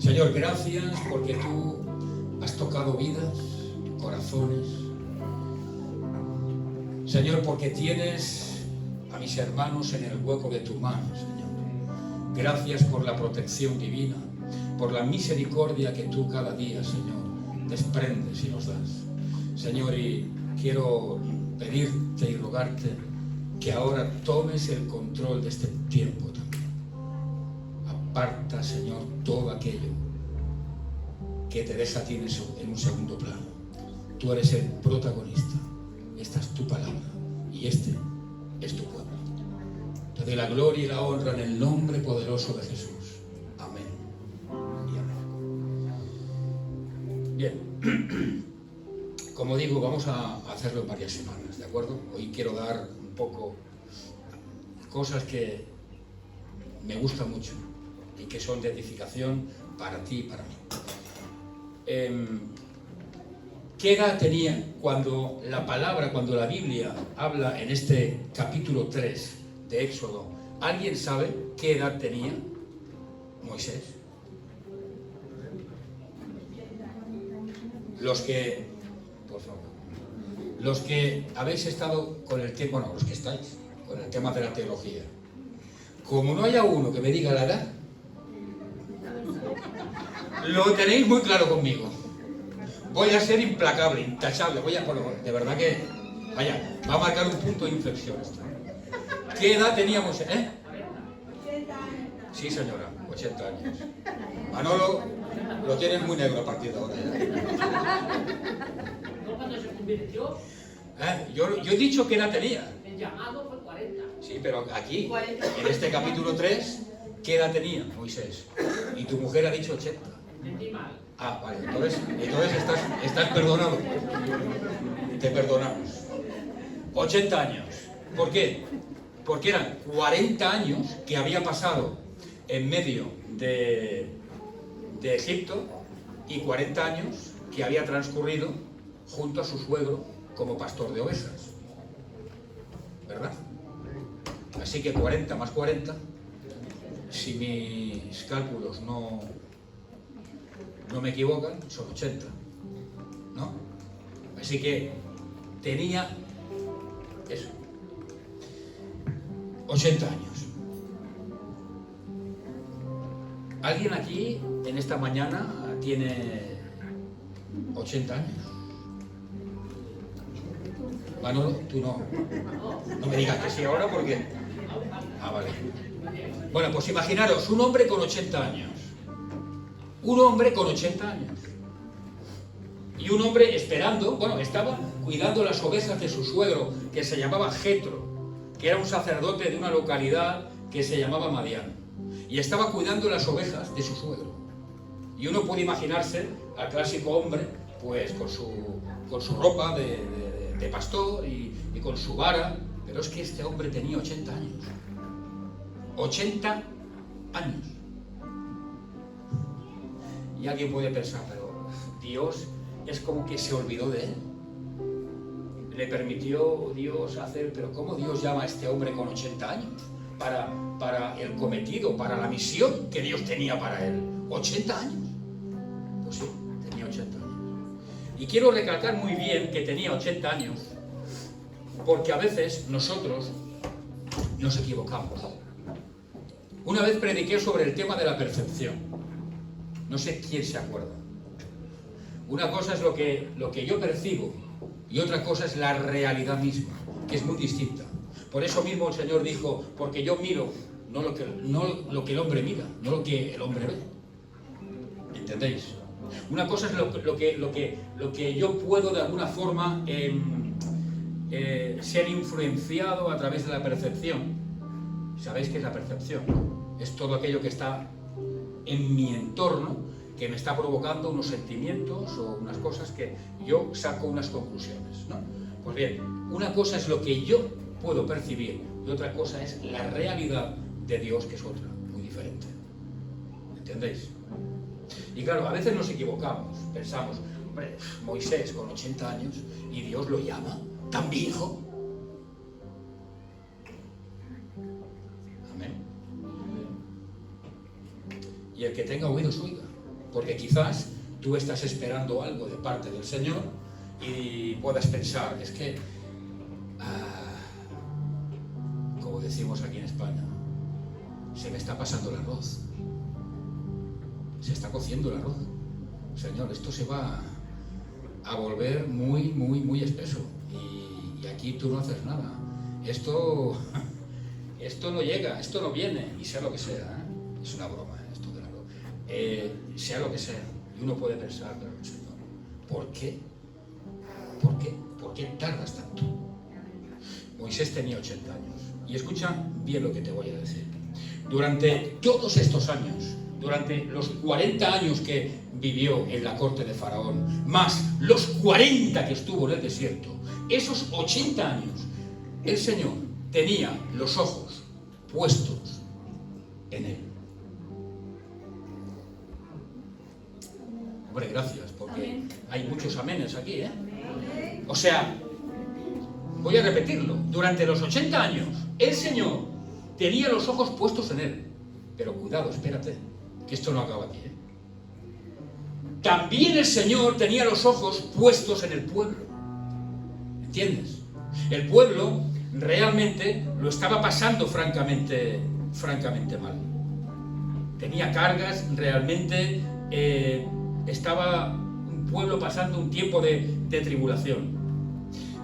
Señor, gracias porque tú has tocado vidas, corazones. Señor, porque tienes a mis hermanos en el hueco de tu mano, Señor. Gracias por la protección divina, por la misericordia que tú cada día, Señor, desprendes y nos das. Señor, y quiero pedirte y rogarte que ahora tomes el control de este tiempo también. Aparta, Señor, todo aquello que te deja a ti en un segundo plano. Tú eres el protagonista. Esta es tu palabra y este es tu pueblo. Te doy la gloria y la honra en el nombre poderoso de Jesús. Amén y amén. Bien, como digo, vamos a hacerlo en varias semanas, ¿de acuerdo? Hoy quiero dar un poco cosas que me gustan mucho y que son de edificación para ti y para mí. ¿Qué edad tenía cuando la Biblia habla en este capítulo 3 de Éxodo? ¿Alguien sabe qué edad tenía Moisés? Los que, por favor, los que habéis estado con el tema, bueno, los que estáis con el tema de la teología, como no haya uno que me diga la edad, lo tenéis muy claro conmigo. Voy a ser implacable, intachable. Bueno, de verdad que, vaya, va a marcar un punto de inflexión esto. ¿Qué edad teníamos? 80 años. Sí, señora, 80 años. Manolo lo tienes muy negro a partir de ahora. ¿No cuando se convirtió? Yo he dicho qué edad tenía. El llamado fue 40. Sí, pero aquí, en este capítulo 3, ¿qué edad tenía Moisés? Y tu mujer ha dicho 80. Entendí mal. Ah, vale, entonces estás perdonado. Te perdonamos. 80 años. ¿Por qué? Porque eran 40 años que había pasado en medio de Egipto y 40 años que había transcurrido junto a su suegro como pastor de ovejas. ¿Verdad? Así que 40 más 40, si mis cálculos no me equivocan, son 80, ¿no? Así que tenía eso, 80 años. ¿Alguien aquí en esta mañana tiene 80 años? Manolo, tú no me digas que sí ahora porque... Ah, vale. Bueno, pues imaginaros un hombre con 80 años. Un hombre con 80 años. Y un hombre esperando, bueno, estaba cuidando las ovejas de su suegro, que se llamaba Jetro, que era un sacerdote de una localidad que se llamaba Madián. Y estaba cuidando las ovejas de su suegro. Y uno puede imaginarse al clásico hombre, pues con su ropa de pastor y con su vara. Pero es que este hombre tenía 80 años. 80 años. Y alguien puede pensar, pero Dios es como que se olvidó de él. Le permitió Dios hacer, pero ¿cómo Dios llama a este hombre con 80 años? Para el cometido, para la misión que Dios tenía para él. 80 años. Pues sí, tenía 80 años. Y quiero recalcar muy bien que tenía 80 años, porque a veces nosotros nos equivocamos. Una vez prediqué sobre el tema de la percepción. No sé quién se acuerda. Una cosa es lo que yo percibo y otra cosa es la realidad misma, que es muy distinta. Por eso mismo el Señor dijo, porque yo miro no lo que el hombre mira, no lo que el hombre ve. ¿Entendéis? Una cosa es lo que yo puedo de alguna forma ser influenciado a través de la percepción. ¿Sabéis qué es la percepción? Es todo aquello que está en mi entorno, que me está provocando unos sentimientos o unas cosas que yo saco unas conclusiones, ¿no? Pues bien, una cosa es lo que yo puedo percibir y otra cosa es la realidad de Dios, que es otra, muy diferente. ¿Entendéis? Y claro, a veces nos equivocamos, pensamos, hombre, Moisés con 80 años y Dios lo llama tan viejo. Amén. Y el que tenga oídos oiga. Porque quizás tú estás esperando algo de parte del Señor y puedas pensar, es que, como decimos aquí en España, se me está pasando el arroz. Se está cociendo el arroz. Señor, esto se va a volver muy, muy, muy espeso. Y aquí tú no haces nada. Esto no llega, esto no viene, y sea lo que sea, ¿eh? Es una broma, esto del arroz. Sea lo que sea. Y uno puede pensar, pero Señor, ¿por qué? ¿Por qué? ¿Por qué tardas tanto? Moisés tenía 80 años. Y escucha bien lo que te voy a decir. Durante todos estos años, durante los 40 años que vivió en la corte de Faraón, más los 40 que estuvo en el desierto, esos 80 años, el Señor tenía los ojos puestos en él. Hombre, gracias, porque hay muchos amenes aquí, ¿eh? O sea, voy a repetirlo, durante los 80 años, el Señor tenía los ojos puestos en él. Pero cuidado, espérate, que esto no acaba aquí, ¿eh? También el Señor tenía los ojos puestos en el pueblo. ¿Entiendes? El pueblo realmente lo estaba pasando francamente mal. Tenía cargas, realmente estaba un pueblo pasando un tiempo de tribulación.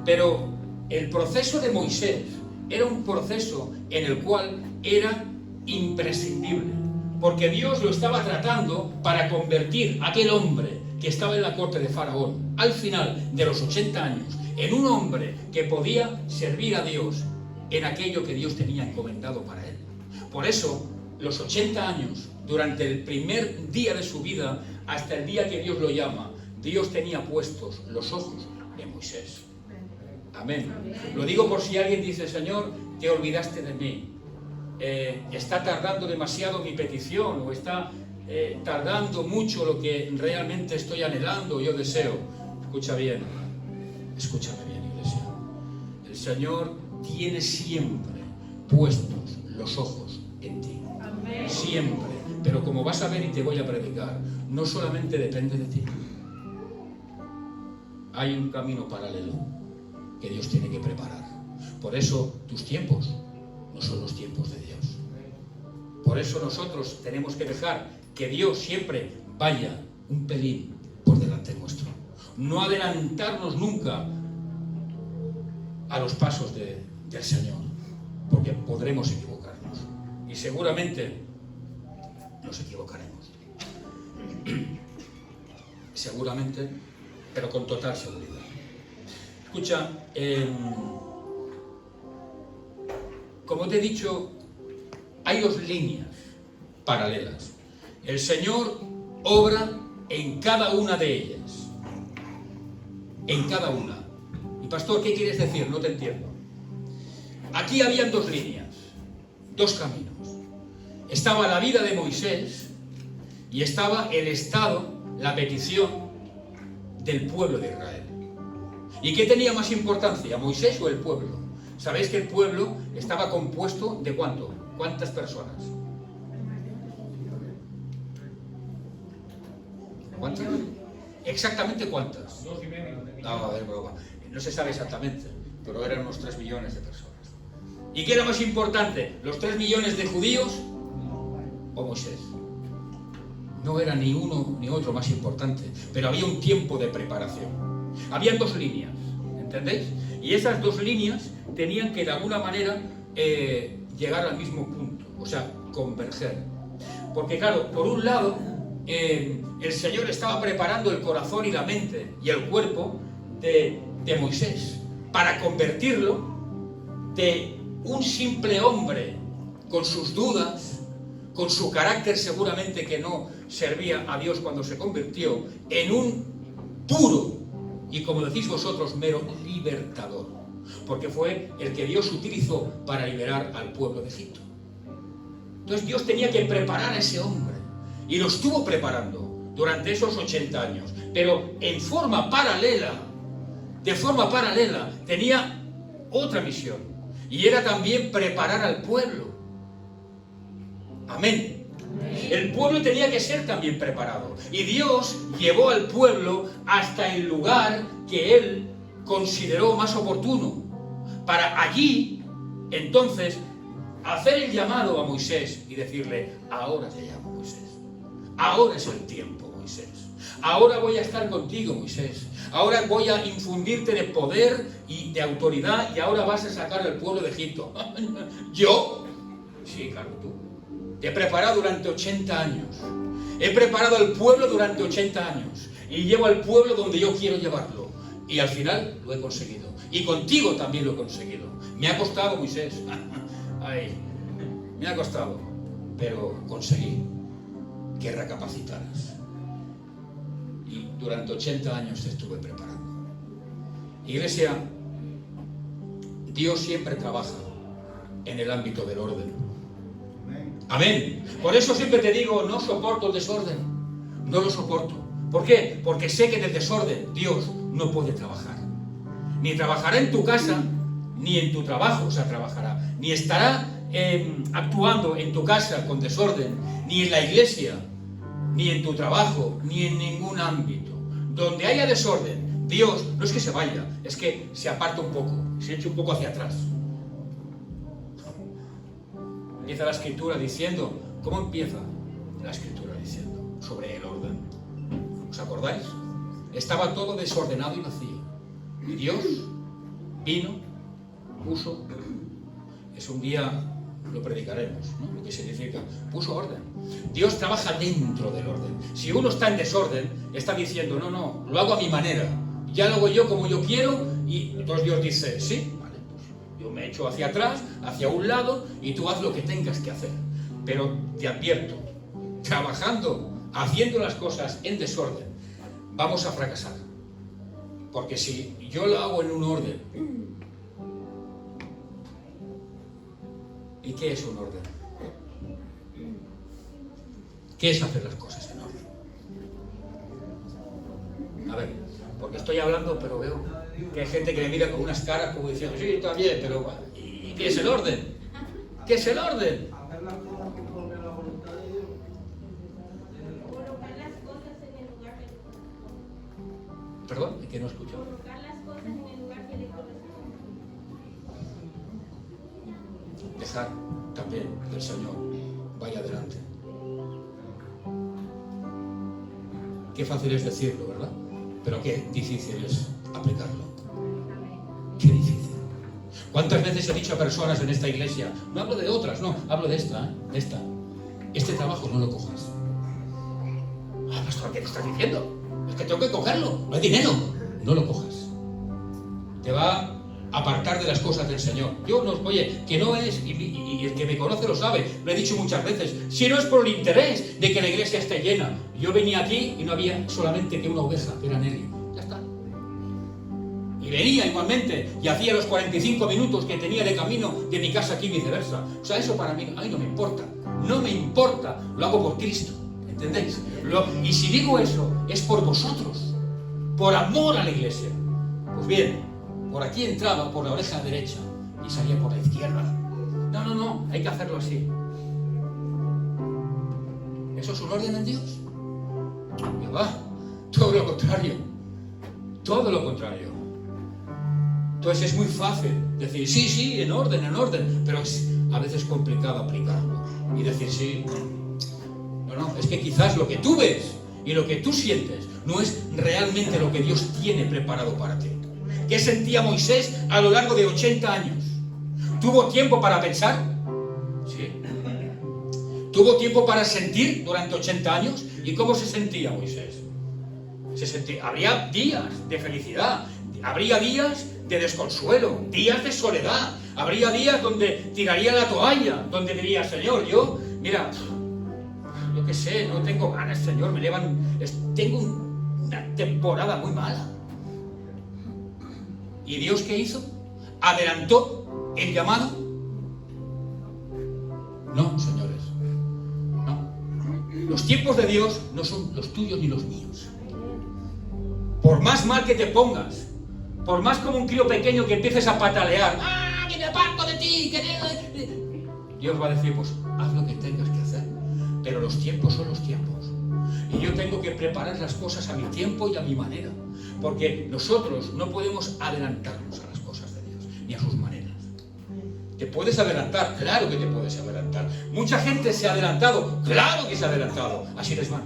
Pero el proceso de Moisés era un proceso en el cual era imprescindible, porque Dios lo estaba tratando para convertir a aquel hombre que estaba en la corte de Faraón al final de los 80 años en un hombre que podía servir a Dios en aquello que Dios tenía encomendado para él. Por eso, los 80 años, durante el primer día de su vida hasta el día que Dios lo llama, Dios tenía puestos los ojos en Moisés. Amén. Lo digo por si alguien dice, Señor, te olvidaste de mí. Está tardando demasiado mi petición, o está tardando mucho lo que realmente estoy anhelando, yo deseo. Escúchame bien, iglesia. El Señor tiene siempre puestos los ojos en ti. Amén. Siempre. Pero como vas a ver y te voy a predicar, no solamente depende de ti. Hay un camino paralelo que Dios tiene que preparar. Por eso tus tiempos no son los tiempos de Dios. Por eso nosotros tenemos que dejar que Dios siempre vaya un pelín por delante nuestro. No adelantarnos nunca a los pasos del Señor, porque podremos equivocarnos. Y seguramente nos equivocaremos. Seguramente, pero con total seguridad. Escucha, como te he dicho, hay dos líneas paralelas. El Señor obra en cada una de ellas. En cada una. Y pastor, ¿qué quieres decir? No te entiendo. Aquí habían dos líneas, dos caminos. Estaba la vida de Moisés y estaba el estado, la petición del pueblo de Israel. ¿Y qué tenía más importancia, Moisés o el pueblo? ¿Sabéis que el pueblo estaba compuesto de cuánto? ¿Cuántas personas? ¿Cuántas? ¿Exactamente cuántas? 2,5. No, a ver, broma. No se sabe exactamente, pero eran unos 3 millones de personas. ¿Y qué era más importante? ¿Los 3 millones de judíos o Moisés? No era ni uno ni otro más importante, pero había un tiempo de preparación. Habían dos líneas, ¿entendéis? Y esas dos líneas tenían que de alguna manera llegar al mismo punto, o sea, converger. Porque claro, por un lado, el Señor estaba preparando el corazón y la mente y el cuerpo de Moisés para convertirlo de un simple hombre con sus dudas, con su carácter seguramente que no servía a Dios cuando se convirtió, en un puro y, como decís vosotros, mero libertador, porque fue el que Dios utilizó para liberar al pueblo de Egipto. Entonces Dios tenía que preparar a ese hombre y lo estuvo preparando durante esos 80 años, pero en forma paralela, tenía otra misión, y era también preparar al pueblo. Amén. el pueblo tenía que ser también preparado. Y Dios llevó al pueblo hasta el lugar que Él consideró más oportuno, para allí, entonces, hacer el llamado a Moisés y decirle: ahora te llamo, Moisés. Ahora es el tiempo, Moisés. Ahora voy a estar contigo, Moisés. Ahora voy a infundirte de poder y de autoridad, y ahora vas a sacar al pueblo de Egipto. ¿Yo? Sí, claro, tú. Te he preparado durante 80 años. He preparado al pueblo durante 80 años. Y llevo al pueblo donde yo quiero llevarlo. Y al final lo he conseguido. Y contigo también lo he conseguido. Me ha costado, Moisés. Ay, me ha costado. Pero conseguí que recapacitaras. Y durante 80 años te estuve preparando. Iglesia, Dios siempre trabaja en el ámbito del orden. Amén. Por eso siempre te digo, no soporto el desorden. No lo soporto. ¿Por qué? Porque sé que en el desorden Dios no puede trabajar. Ni trabajará en tu casa, ni en tu trabajo, o sea, trabajará. Ni estará actuando en tu casa con desorden, ni en la iglesia, ni en tu trabajo, ni en ningún ámbito. Donde haya desorden, Dios no es que se vaya, es que se aparta un poco, se echa un poco hacia atrás. Empieza la Escritura diciendo, ¿cómo empieza la Escritura diciendo? Sobre el orden. ¿Os acordáis? Estaba todo desordenado y vacío. Y Dios vino, puso, es un día, lo predicaremos, ¿no? Lo que significa, puso orden. Dios trabaja dentro del orden. Si uno está en desorden, está diciendo, no, lo hago a mi manera, ya lo hago yo como yo quiero, y entonces Dios dice, sí, vale, pues yo me echo hacia atrás, hacia un lado, y tú haz lo que tengas que hacer. Pero te advierto, trabajando, haciendo las cosas en desorden, vamos a fracasar. Porque si yo lo hago en un orden, ¿y qué es un orden? ¿Qué es hacer las cosas en orden? A ver, porque estoy hablando, pero veo que hay gente que me mira con unas caras como diciendo, sí, está bien, pero ¿y qué es el orden? ¿Qué es el orden? Hacer las cosas conforme a la voluntad de Dios. Colocar las cosas en el lugar que le corresponde. Perdón, que no escucho. Colocar las cosas en el lugar que le corresponde. Dejar también que el Señor vaya adelante. Qué fácil es decirlo, ¿verdad? Pero qué difícil es aplicarlo. Qué difícil. ¿Cuántas veces he dicho a personas en esta iglesia, no hablo de otras, no, hablo de esta, este trabajo no lo cojas? Ah, pastor, ¿qué te estás diciendo? Es que tengo que cogerlo, no hay dinero. No lo cojas. Te va a apartar de las cosas del Señor. Yo no, oye, que no es, y el que me conoce lo sabe, lo he dicho muchas veces, si no es por el interés de que la iglesia esté llena. Yo venía aquí y no había solamente que una oveja, que era Nelly. Ya está. Y venía igualmente y hacía los 45 minutos que tenía de camino de mi casa aquí y viceversa. O sea, eso para mí, a mí no me importa. No me importa, lo hago por Cristo. ¿Entendéis? Y si digo eso, es por vosotros, por amor a la iglesia. Pues bien, por aquí entraba por la oreja derecha y salía por la izquierda. No, hay que hacerlo así. ¿Eso es un orden en Dios? Que va, todo lo contrario. Todo lo contrario. Entonces es muy fácil decir, sí, en orden, pero es a veces complicado aplicarlo. Y decir, sí, no, es que quizás lo que tú ves y lo que tú sientes no es realmente lo que Dios tiene preparado para ti. ¿Qué sentía Moisés a lo largo de 80 años? ¿Tuvo tiempo para pensar? Sí. ¿Tuvo tiempo para sentir durante 80 años? ¿Y cómo se sentía Moisés? Habría días de felicidad, habría días de desconsuelo, días de soledad, habría días donde tiraría la toalla, donde diría, Señor, yo qué sé, no tengo ganas, Señor, tengo una temporada muy mala. ¿Y Dios qué hizo? ¿Adelantó el llamado? No, señores, no. Los tiempos de Dios no son los tuyos ni los míos. Por más mal que te pongas, por más como un crío pequeño que empieces a patalear, que me aparto de ti, Dios va a decir, pues haz lo que tengas que hacer. pero los tiempos son los tiempos. Y yo tengo que preparar las cosas a mi tiempo y a mi manera, porque nosotros no podemos adelantarnos a las cosas de Dios, ni a sus maneras. ¿Te puedes adelantar? Claro que te puedes adelantar. Mucha gente se ha adelantado, claro que se ha adelantado. Así les va.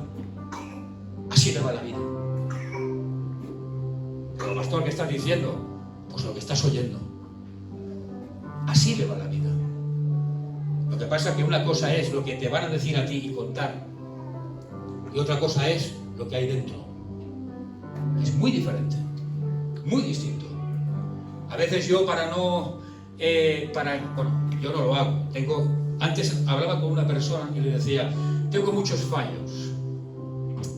Así les va la vida. Pero pastor, ¿qué estás diciendo? Pues lo que estás oyendo. Así le va la vida. Lo que pasa es que una cosa es lo que te van a decir a ti y contar, y otra cosa es lo que hay dentro. Es muy diferente, muy distinto. A veces yo yo no lo hago. Antes hablaba con una persona y le decía, tengo muchos fallos,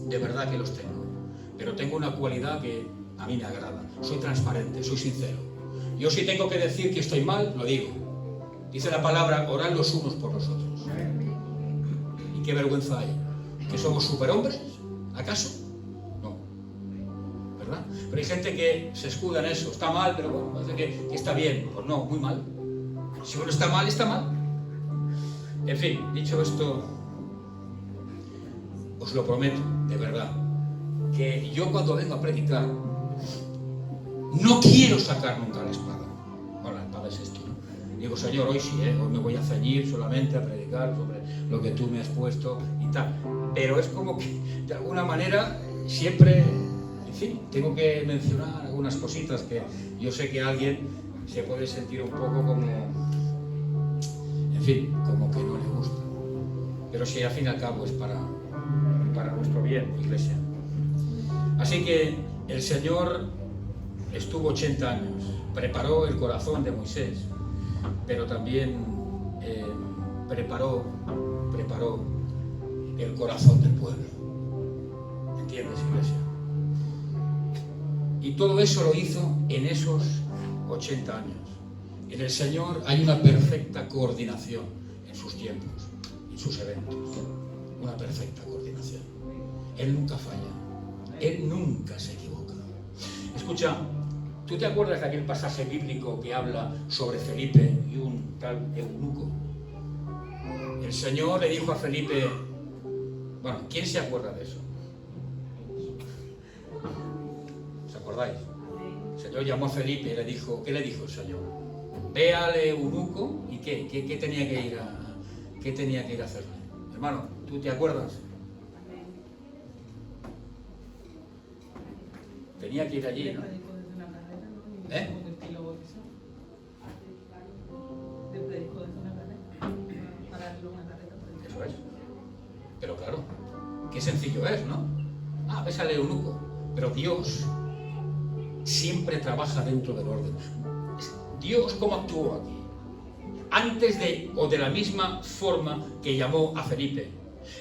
de verdad que los tengo, pero tengo una cualidad que a mí me agrada. Soy transparente, soy sincero. Yo si tengo que decir que estoy mal, lo digo. Dice la palabra, orad los unos por los otros. ¿Y qué vergüenza hay? ¿Que somos superhombres? ¿Acaso? No. ¿Verdad? Pero hay gente que se escuda en eso. Está mal, pero bueno, parece que está bien. Pues no, muy mal. Si uno está mal, está mal. En fin, dicho esto, os lo prometo, de verdad, que yo cuando vengo a predicar, no quiero sacar nunca la espada. Bueno, la espada es esto, ¿no? Digo, Señor, hoy sí, hoy me voy a ceñir solamente a predicar sobre lo que tú me has puesto y tal. Pero es como que, de alguna manera, siempre, en fin, tengo que mencionar algunas cositas que yo sé que alguien se puede sentir un poco como, en fin, como que no le gusta. Pero sí, al fin y al cabo es para nuestro bien, iglesia. Así que el Señor estuvo 80 años, preparó el corazón de Moisés, pero también preparó el corazón del pueblo. ¿Entiendes, iglesia? Y todo eso lo hizo en esos 80 años. En el Señor hay una perfecta coordinación en sus tiempos, en sus eventos. Una perfecta coordinación. Él nunca falla. Él nunca se equivoca. Escucha, ¿tú te acuerdas de aquel pasaje bíblico que habla sobre Felipe y un tal eunuco? El Señor le dijo a Felipe, bueno, ¿quién se acuerda de eso? ¿Os acordáis? El Señor llamó a Felipe y le dijo, ¿qué le dijo el Señor? Ve al eunuco y ¿qué tenía que ir a hacerle? Hermano, ¿tú te acuerdas? Tenía que ir allí, ¿no? ¿Eh? Eso es. Pero claro, qué sencillo es, ¿no? Ves al eunuco. Pero Dios siempre trabaja dentro del orden. Dios, ¿cómo actuó aquí? Antes de la misma forma que llamó a Felipe,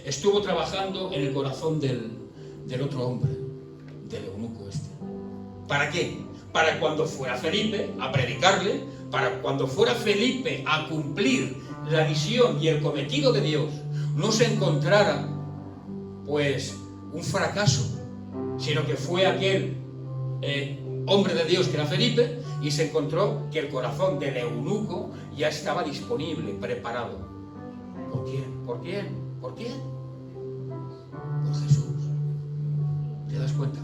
estuvo trabajando en el corazón del otro hombre, del eunuco este. ¿Para qué? Para cuando fuera Felipe a predicarle, para cuando fuera Felipe a cumplir la visión y el cometido de Dios, no se encontrara, pues, un fracaso, sino que fue aquel hombre de Dios que era Felipe, y se encontró que el corazón del eunuco ya estaba disponible, preparado. ¿Por quién? ¿Por quién? ¿Por quién? Por Jesús. ¿Te das cuenta?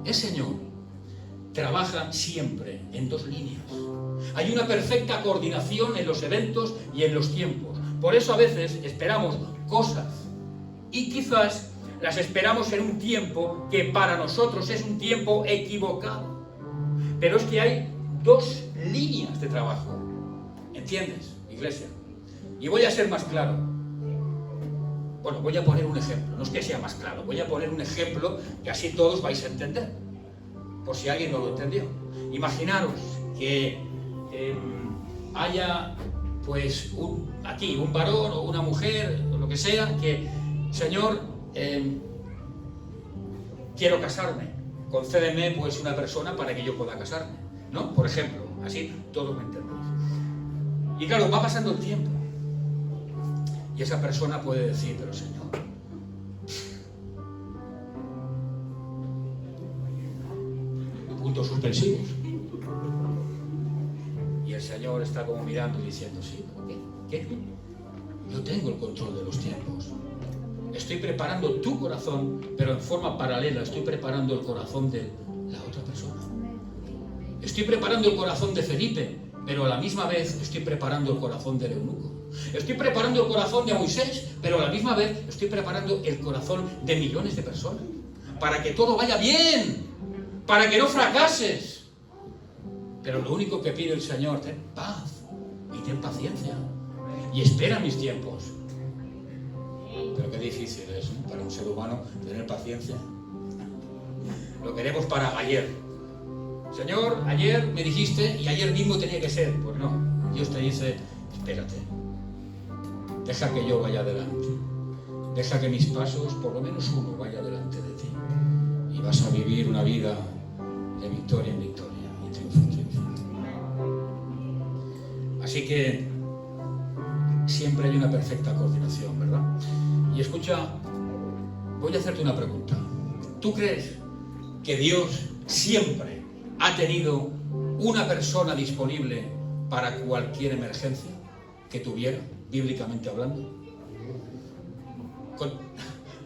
El Señor trabaja siempre en dos líneas. Hay una perfecta coordinación en los eventos y en los tiempos. Por eso a veces esperamos cosas y quizás las esperamos en un tiempo que para nosotros es un tiempo equivocado. Pero es que hay dos líneas de trabajo. ¿Entiendes, iglesia? Y voy a ser más claro. Bueno, voy a poner un ejemplo. No es que sea más claro. Voy a poner un ejemplo que así todos vais a entender. Por si alguien no lo entendió. Imaginaros que haya, pues, aquí un varón o una mujer, o lo que sea, que, Señor, quiero casarme. Concédeme, pues, una persona para que yo pueda casarme, ¿no? Por ejemplo, así todos me entendéis. Y claro, va pasando el tiempo. Y esa persona puede decir, pero Señor, puntos suspensivos. Y el Señor está como mirando y diciendo, sí, ¿qué? Yo tengo el control de los tiempos. estoy preparando tu corazón, pero en forma paralela estoy preparando el corazón de la otra persona. Estoy preparando el corazón de Felipe, pero a la misma vez estoy preparando el corazón del eunuco. Estoy preparando el corazón de Moisés, pero a la misma vez estoy preparando el corazón de millones de personas. Para que todo vaya bien, para que no fracases. Pero lo único que pide el Señor, ten paz y ten paciencia. Y espera mis tiempos. Pero qué difícil es, ¿no?, para un ser humano tener paciencia. Lo queremos para ayer. Señor, ayer me dijiste y ayer mismo tenía que ser. Pues no, Dios te dice, espérate. Deja que yo vaya adelante. Deja que mis pasos, por lo menos uno, vaya delante de ti. Y vas a vivir una vida de victoria en victoria y triunfo en triunfo. Así que siempre hay una perfecta coordinación, ¿verdad? Y escucha, voy a hacerte una pregunta. ¿Tú crees que Dios siempre ha tenido una persona disponible para cualquier emergencia que tuviera, bíblicamente hablando?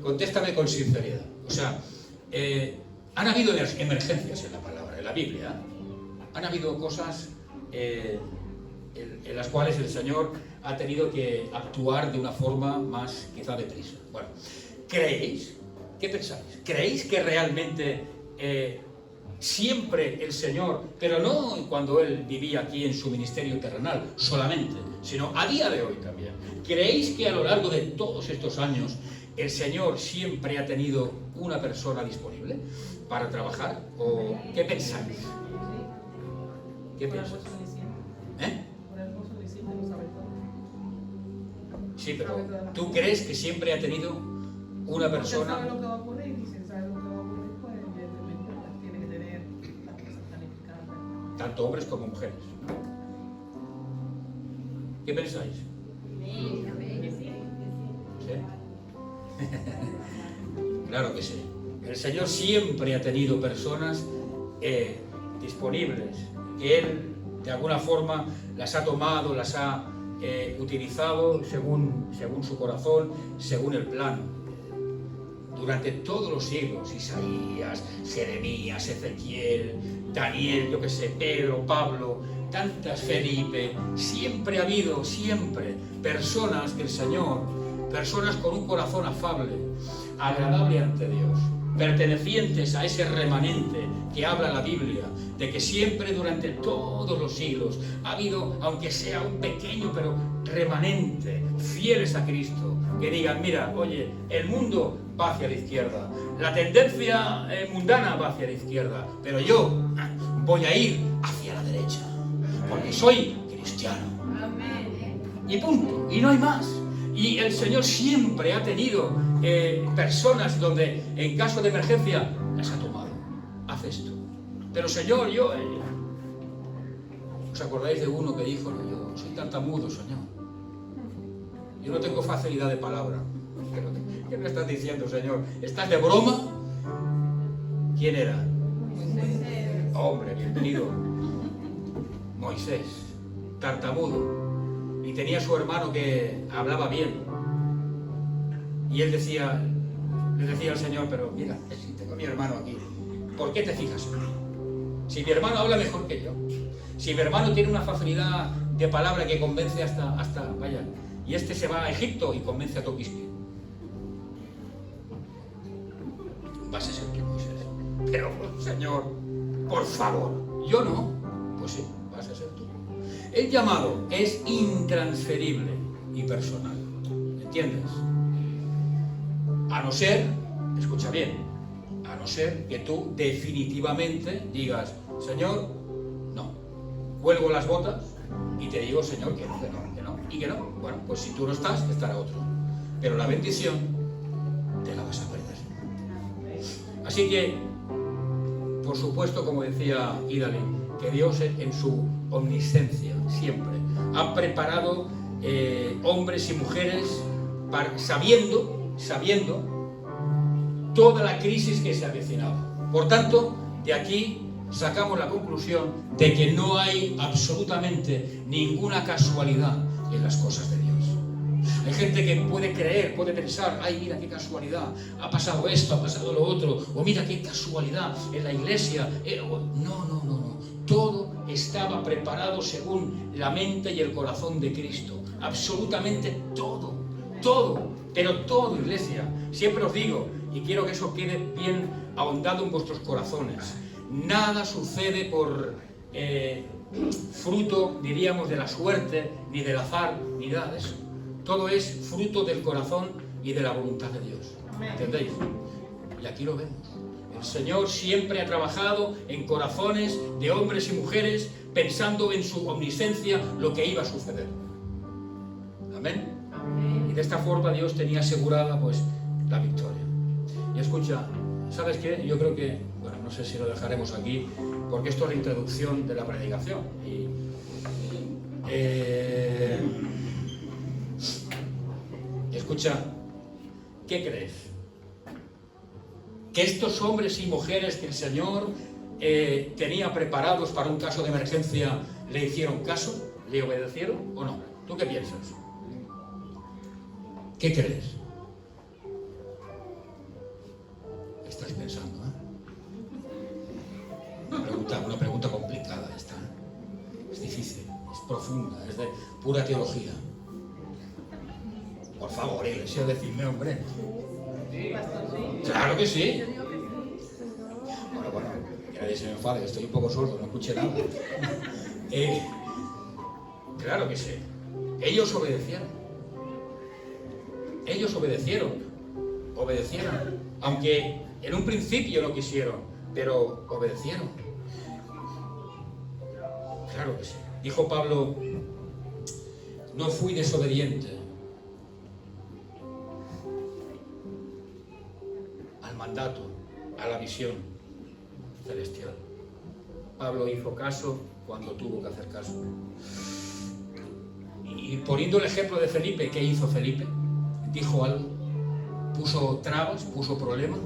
Contéstame con sinceridad. O sea, han habido emergencias en la palabra, en la Biblia. Han habido cosas en las cuales el Señor ha tenido que actuar de una forma más quizá deprisa. Bueno, ¿creéis? ¿Qué pensáis? ¿Creéis que realmente siempre el Señor, pero no cuando Él vivía aquí en su ministerio terrenal solamente, sino a día de hoy también, ¿creéis que a lo largo de todos estos años el Señor siempre ha tenido una persona disponible para trabajar? ¿O qué pensáis? ¿Qué pensáis? Sí, pero ¿tú crees que siempre ha tenido una persona? Sabe lo que va a ocurrir y si sabe lo que va a ocurrir, pues evidentemente tiene que tener las cosas planificadas. Tanto hombres como mujeres. ¿Qué pensáis? ¿Sí? Claro que sí. El Señor siempre ha tenido personas disponibles, que Él de alguna forma las ha tomado, las ha utilizado según su corazón, según el plan. Durante todos los siglos, Isaías, Jeremías, Ezequiel, Daniel, yo que sé, Pedro, Pablo, tantas, Felipe, siempre ha habido, siempre, personas que el Señor, personas con un corazón afable, agradable ante Dios, pertenecientes a ese remanente que habla la Biblia, de que siempre durante todos los siglos ha habido, aunque sea un pequeño pero remanente, fieles a Cristo, que digan, mira, oye, el mundo va hacia la izquierda, la tendencia mundana va hacia la izquierda, pero yo voy a ir hacia la derecha, porque soy cristiano. Y punto, y no hay más. Y el Señor siempre ha tenido personas donde en caso de emergencia las ha tomado. Haz esto. Pero Señor, yo... ¿Os acordáis de uno que dijo, no, yo soy tartamudo, Señor? Yo no tengo facilidad de palabra. ¿Qué me estás diciendo, Señor? ¿Estás de broma? ¿Quién era? Moisés. Hombre, bienvenido. Moisés, tartamudo. Y tenía su hermano que hablaba bien. Y él le decía al Señor, pero mira, si tengo a mi hermano aquí, ¿por qué te fijas en mí? Si mi hermano habla mejor que yo, si mi hermano tiene una facilidad de palabra que convence hasta vaya, y este se va a Egipto y convence a Toquisque. Vas a ser tú, Moisés. Pero, Señor, por favor, yo no. Pues sí, vas a ser tú. El llamado es intransferible y personal. ¿Entiendes? A no ser, escucha bien, a no ser que tú definitivamente digas, Señor, no. Cuelgo las botas y te digo, Señor, que no, que no, que no, y que no. Bueno, pues si tú no estás, estará otro. Pero la bendición te la vas a perder. Así que, por supuesto, como decía Idalín, que Dios en su omnisciencia siempre ha preparado hombres y mujeres sabiendo toda la crisis que se avecinaba. Por tanto, de aquí sacamos la conclusión de que no hay absolutamente ninguna casualidad en las cosas de Dios. Hay gente que puede creer, puede pensar, ay, mira qué casualidad, ha pasado esto, ha pasado lo otro, o mira qué casualidad en la iglesia. No. Todo estaba preparado según la mente y el corazón de Cristo. Absolutamente todo, pero todo, iglesia. Siempre os digo, y quiero que eso quede bien ahondado en vuestros corazones, nada sucede por fruto, diríamos, de la suerte, ni del azar, ni nada de eso. Todo es fruto del corazón y de la voluntad de Dios. ¿Entendéis? Y aquí lo vemos. El Señor siempre ha trabajado en corazones de hombres y mujeres pensando en su omnisciencia lo que iba a suceder. Amén. Y de esta forma Dios tenía asegurada pues la victoria. Y escucha, ¿sabes qué? Yo creo que, bueno, no sé si lo dejaremos aquí, porque esto es la introducción de la predicación. Escucha, ¿qué crees? ¿Que estos hombres y mujeres que el Señor tenía preparados para un caso de emergencia le hicieron caso? ¿Le obedecieron o no? ¿Tú qué piensas? ¿Qué crees? ¿Qué estás pensando? Una pregunta complicada esta. Es difícil, es profunda, es de pura teología. Por favor, iglesia, decidme, hombre. Claro que sí. Bueno, que nadie se me enfade, estoy un poco sordo, no escuché nada. Claro que sí. Ellos obedecieron, aunque en un principio no quisieron, pero obedecieron. Claro que sí. Dijo Pablo, no fui desobediente al mandato, a la visión celestial. Pablo hizo caso cuando tuvo que hacer caso. Y poniendo el ejemplo de Felipe, ¿qué hizo Felipe? ¿Dijo algo? ¿Puso trabas? ¿Puso problemas?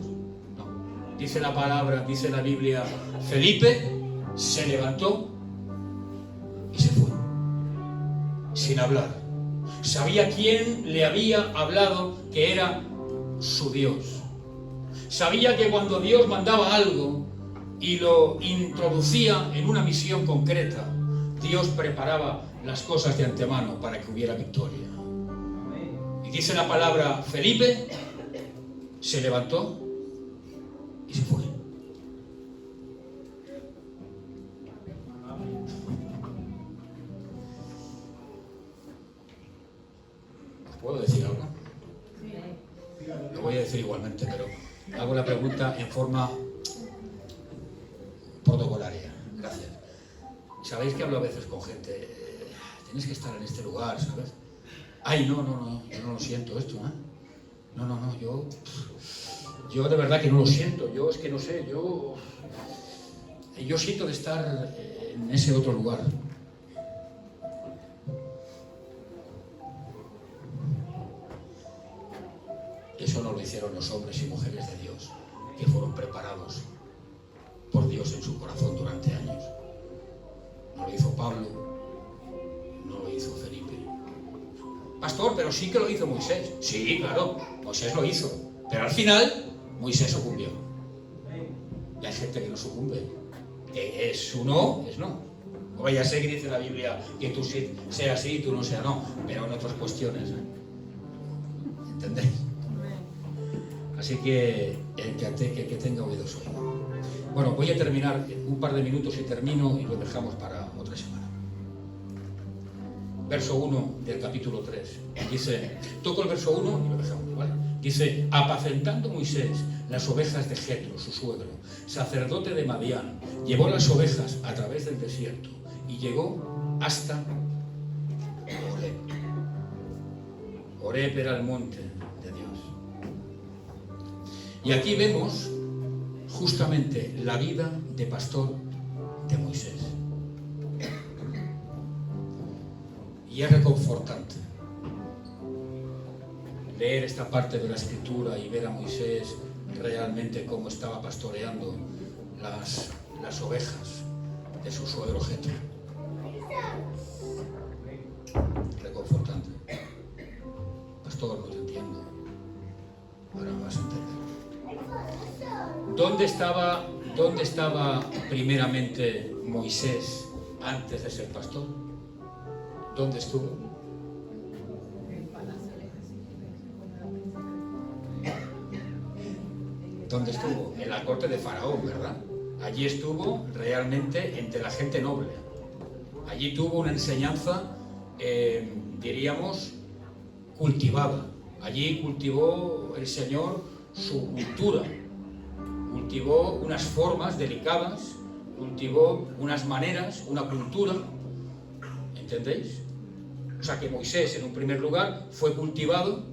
No. Dice la palabra, dice la Biblia, Felipe se levantó y se fue, sin hablar. Sabía quién le había hablado, que era su Dios. Sabía que cuando Dios mandaba algo y lo introducía en una misión concreta, Dios preparaba las cosas de antemano para que hubiera victoria. Y dice la palabra, Felipe se levantó y se fue. ¿Puedo decir algo? Lo voy a decir igualmente, pero hago la pregunta en forma protocolaria. Gracias. Sabéis que hablo a veces con gente, tienes que estar en este lugar, ¿sabes? Ay, no, yo no lo siento esto, ¿eh? No, yo de verdad que no lo siento, yo es que no sé, yo siento de estar en ese otro lugar. Eso no lo hicieron los hombres y mujeres de Dios, que fueron preparados por Dios en su corazón durante años. No lo hizo Pablo, no lo hizo Felipe. Pastor, pero sí que lo hizo Moisés. Sí, claro, Moisés lo hizo, pero al final Moisés sucumbió. Y hay gente que no sucumbe, que es su no, es no. O vaya a ser que dice la Biblia que tú seas sí y tú no seas no, pero en otras cuestiones, ¿eh? ¿Entendéis? Así que el que tenga oídos oiga. Bueno, voy a terminar un par de minutos y termino y lo dejamos para otra semana. Verso 1 del capítulo 3. Dice, toco el verso 1 y lo dejamos, ¿vale? Dice, apacentando Moisés las ovejas de Jetro, su suegro, sacerdote de Madián, llevó las ovejas a través del desierto y llegó hasta Horeb. Horeb era el monte de Dios. Y aquí vemos justamente la vida de pastor de Moisés. Y es reconfortante leer esta parte de la Escritura y ver a Moisés realmente cómo estaba pastoreando las ovejas de su suegro Jetro. Reconfortante. ¿Dónde estaba primeramente Moisés antes de ser pastor? ¿Dónde estuvo? ¿Dónde estuvo? En la corte de Faraón, ¿verdad? Allí estuvo realmente entre la gente noble. Allí tuvo una enseñanza, diríamos, cultivada. Allí cultivó el Señor su cultura, cultivó unas formas delicadas, cultivó unas maneras, una cultura, ¿entendéis? O sea que Moisés, en un primer lugar, fue cultivado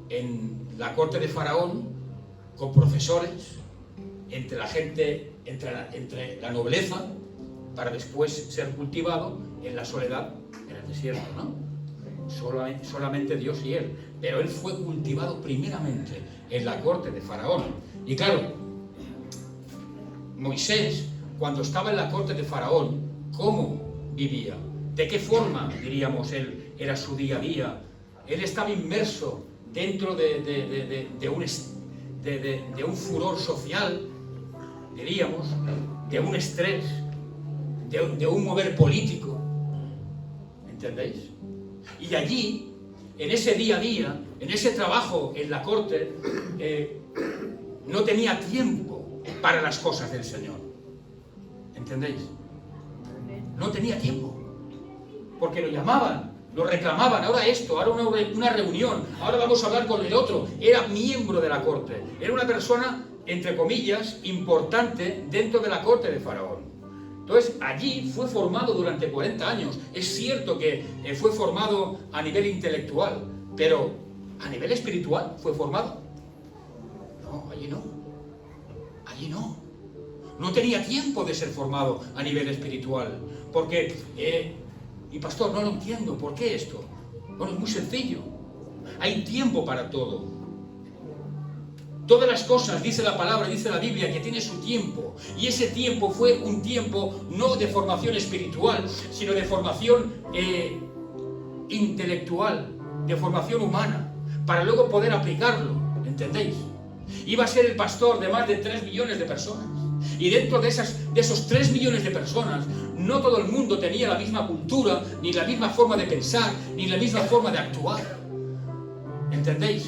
en la corte de Faraón con profesores, entre la gente, entre la nobleza, para después ser cultivado en la soledad, en el desierto, ¿no? Solamente Dios y él. Pero él fue cultivado primeramente en la corte de Faraón. Y claro, Moisés, cuando estaba en la corte de Faraón, ¿cómo vivía? ¿De qué forma, diríamos, él era su día a día? Él estaba inmerso dentro de un furor social, diríamos, de un estrés, de un mover político. ¿Entendéis? Y allí, en ese día a día, en ese trabajo en la corte, no tenía tiempo para las cosas del Señor. ¿Entendéis? No tenía tiempo. Porque lo llamaban, lo reclamaban, ahora esto, ahora una reunión, ahora vamos a hablar con el otro. Era miembro de la corte. Era una persona, entre comillas, importante dentro de la corte de Faraón. Entonces, allí fue formado durante 40 años. Es cierto que fue formado a nivel intelectual, pero a nivel espiritual fue formado. No, allí no. Allí no. No tenía tiempo de ser formado a nivel espiritual. Porque, y pastor, no lo entiendo. ¿Por qué esto? Bueno, es muy sencillo. Hay tiempo para todo. Todas las cosas, dice la palabra, dice la Biblia, que tiene su tiempo. Y ese tiempo fue un tiempo no de formación espiritual, sino de formación intelectual, de formación humana, para luego poder aplicarlo, ¿entendéis? Iba a ser el pastor de más de 3 millones de personas. Y dentro de esos 3 millones de personas, no todo el mundo tenía la misma cultura, ni la misma forma de pensar, ni la misma forma de actuar. ¿Entendéis?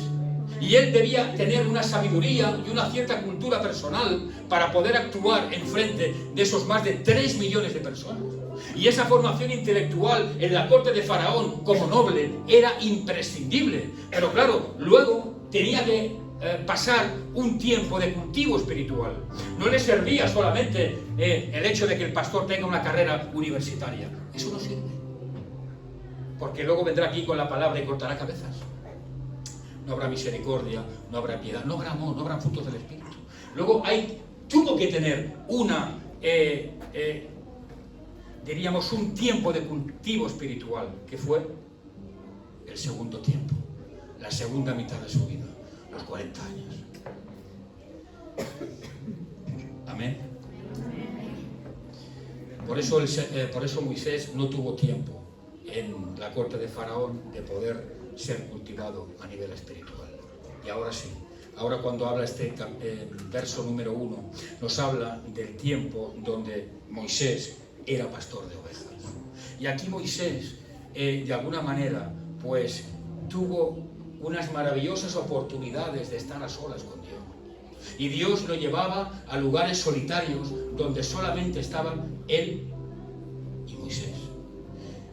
Y él debía tener una sabiduría y una cierta cultura personal para poder actuar en frente de esos más de 3 millones de personas. Y esa formación intelectual en la corte de Faraón como noble era imprescindible. Pero claro, luego tenía que pasar un tiempo de cultivo espiritual. No le servía solamente el hecho de que el pastor tenga una carrera universitaria. Eso no sirve. Porque luego vendrá aquí con la palabra y cortará cabezas. No habrá misericordia, no habrá piedad, no habrá amor, no habrá frutos del Espíritu. Luego tuvo que tener diríamos, un tiempo de cultivo espiritual, que fue el segundo tiempo, la segunda mitad de su vida, los 40 años. Amén. Por eso Moisés no tuvo tiempo en la corte de Faraón de poder ser cultivado a nivel espiritual. Y ahora sí, ahora cuando habla verso número 1, nos habla del tiempo donde Moisés era pastor de ovejas. Y aquí Moisés, de alguna manera, pues tuvo unas maravillosas oportunidades de estar a solas con Dios. Y Dios lo llevaba a lugares solitarios donde solamente estaban él y Moisés.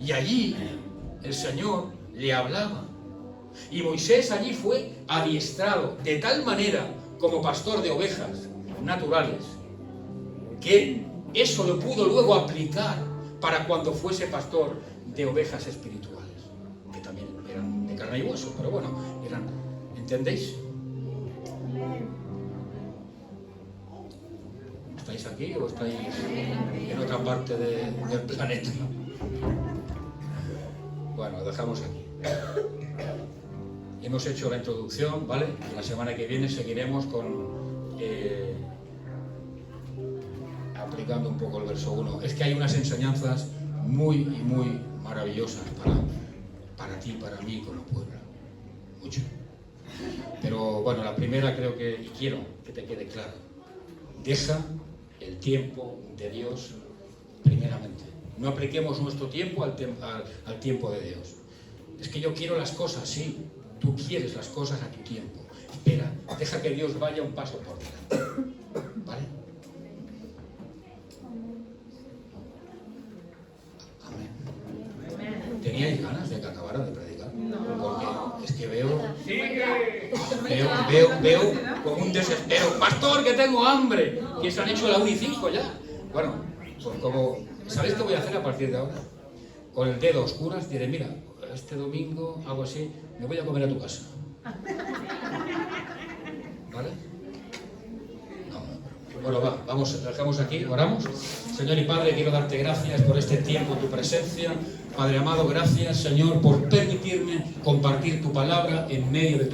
Y allí el Señor le hablaba. Y Moisés allí fue adiestrado de tal manera como pastor de ovejas naturales, que eso lo pudo luego aplicar para cuando fuese pastor de ovejas espirituales, que también eran de carne y hueso, pero bueno, eran, ¿entendéis? ¿Estáis aquí o estáis en otra parte del planeta? Bueno, lo dejamos aquí. Hemos hecho la introducción, ¿vale? La semana que viene seguiremos con aplicando un poco el verso 1. Es que hay unas enseñanzas muy maravillosas para ti, para mí como pueblo. Mucho. Pero bueno, la primera creo que, y quiero que te quede claro. Deja el tiempo de Dios primeramente. No apliquemos nuestro tiempo al tiempo de Dios. Es que yo quiero las cosas, sí. Tú quieres las cosas a tu tiempo. Espera, deja que Dios vaya un paso por delante. ¿Vale? Amén. ¿Teníais ganas de que acabara de predicar? Porque es que veo como un desespero. Pastor, que tengo hambre. Que se han hecho la 1 y 5 ya. Bueno, pues como... ¿Sabéis qué voy a hacer a partir de ahora? Con el dedo a oscuras diré, mira, este domingo hago así, me voy a comer a tu casa. ¿Vale? No. Bueno, vamos, dejamos aquí, oramos. Señor y Padre, quiero darte gracias por este tiempo, tu presencia. Padre amado, gracias, Señor, por permitirme compartir tu palabra en medio de tu